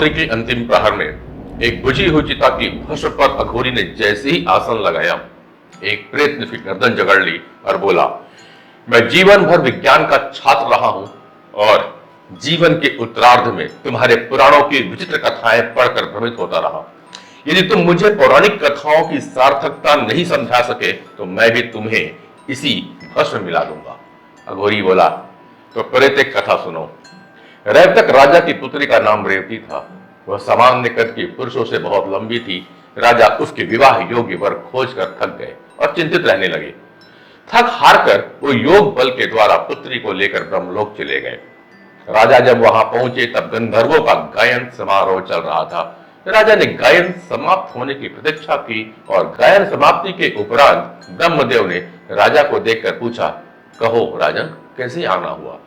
रात्रि के अंतिम प्रहर में एक बुझी हुई चिता की भस्म पर अघोरी ने जैसे ही आसन लगाया, एक प्रेत ने फिर गर्दन जकड़ ली और बोला, मैं जीवन भर विज्ञान का छात्र रहा हूं और जीवन के उत्तरार्ध में तुम्हारे पुराणों की विचित्र कथाएं पढ़कर भ्रमित होता रहा। यदि तुम मुझे पौराणिक कथाओं की सार्थकता नहीं समझा सके तो मैं भी तुम्हें इसी भस्म में मिला दूंगा। अघोरी बोला, तो प्रेत एक कथा सुनो। रैवतक राजा की पुत्री का नाम रेवती था। वह सामान्य कद की पुरुषों से बहुत लंबी थी। राजा उसके विवाह योग्य वर खोज कर थक गए और चिंतित रहने लगे। थक हार कर वो योग बल के द्वारा पुत्री को लेकर ब्रह्मलोक चले गए। राजा जब वहां पहुंचे तब गंधर्वों का गायन समारोह चल रहा था। राजा ने गायन समाप्त होने की प्रतीक्षा की और गायन समाप्ति के उपरांत ब्रह्मदेव ने राजा को देखकर पूछा, कहो राजन, कैसे आना हुआ?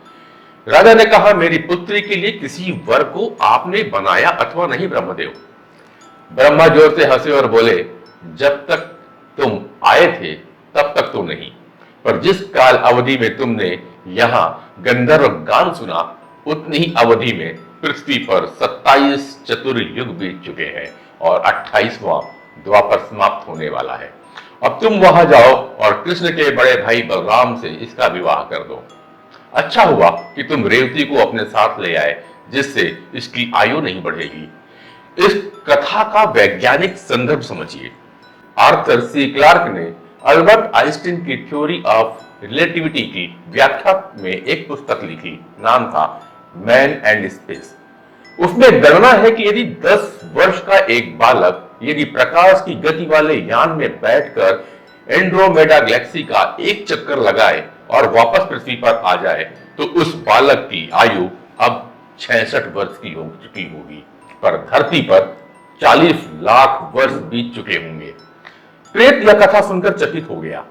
राजा ने कहा, मेरी पुत्री के लिए किसी वर को आपने बनाया अथवा नहीं ब्रह्मदेव? ब्रह्मा जोर से हंसे और बोले, जब तक तुम आए थे तब तक तो नहीं, पर जिस काल अवधि में तुमने यहाँ गंधर्व गान सुना उतनी ही अवधि में पृथ्वी पर 27 चतुर्युग बीत चुके हैं और 28वां द्वापर समाप्त होने वाला है। अब तुम वहां जाओ और कृष्ण के बड़े भाई बलराम से इसका विवाह कर दो। अच्छा हुआ कि तुम रेवती को अपने साथ ले आए, जिससे इसकी आयु नहीं बढ़ेगी। इस कथा का वैज्ञानिक संदर्भ समझिए। आर्थर सी क्लार्क ने अल्बर्ट आइंस्टीन की थ्योरी ऑफ रिलेटिविटी की व्याख्या में एक पुस्तक लिखी, नाम था मैन एंड स्पेस। उसमें गणना है कि यदि 10 वर्ष का एक बालक यदि प्रकाश की गति वाले यान में बैठकर एंड्रोमेडा गैलेक्सी का एक चक्कर लगाए और वापस पृथ्वी पर आ जाए तो उस बालक की आयु अब 66 वर्ष की हो चुकी होगी, पर धरती पर 40 लाख वर्ष बीत चुके होंगे। प्रेत यह कथा सुनकर चकित हो गया।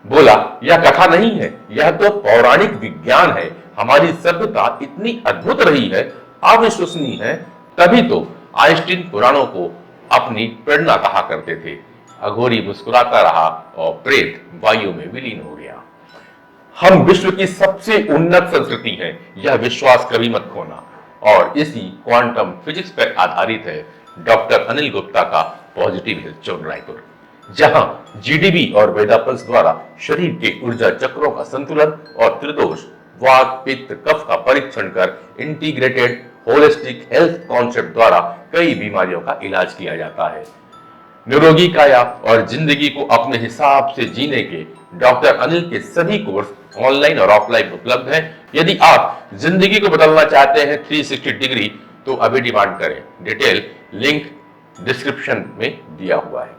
बोला, यह कथा नहीं है, यह तो पौराणिक विज्ञान है। हमारी सभ्यता इतनी अद्भुत रही है, अविश्वसनीय है, तभी तो आइंस्टीन पुराणों को अपनी प्रेरणा कहा करते थे। अघोरी मुस्कुराता रहा और प्रेत वायु में विलीन हो गया। हम विश्व की सबसे उन्नत संस्कृति हैं, यह विश्वास कभी मत खोना। और इसी क्वांटम फिजिक्स पर आधारित है डॉक्टर अनिल गुप्ता का पॉजिटिव हेल्थ जोन रायपुर, जहां जीडीबी और वेदापल्स द्वारा शरीर के ऊर्जा चक्रों का संतुलन और त्रिदोष वात पित्त कफ का परीक्षण कर इंटीग्रेटेड होलिस्टिक हेल्थ कॉन्सेप्ट द्वारा कई बीमारियों का इलाज किया जाता है। निरोगी काया और जिंदगी को अपने हिसाब से जीने के डॉक्टर अनिल के सभी कोर्स ऑनलाइन और ऑफलाइन उपलब्ध हैं। यदि आप जिंदगी को बदलना चाहते हैं 360 डिग्री तो अभी डिमांड करें। डिटेल लिंक डिस्क्रिप्शन में दिया हुआ है।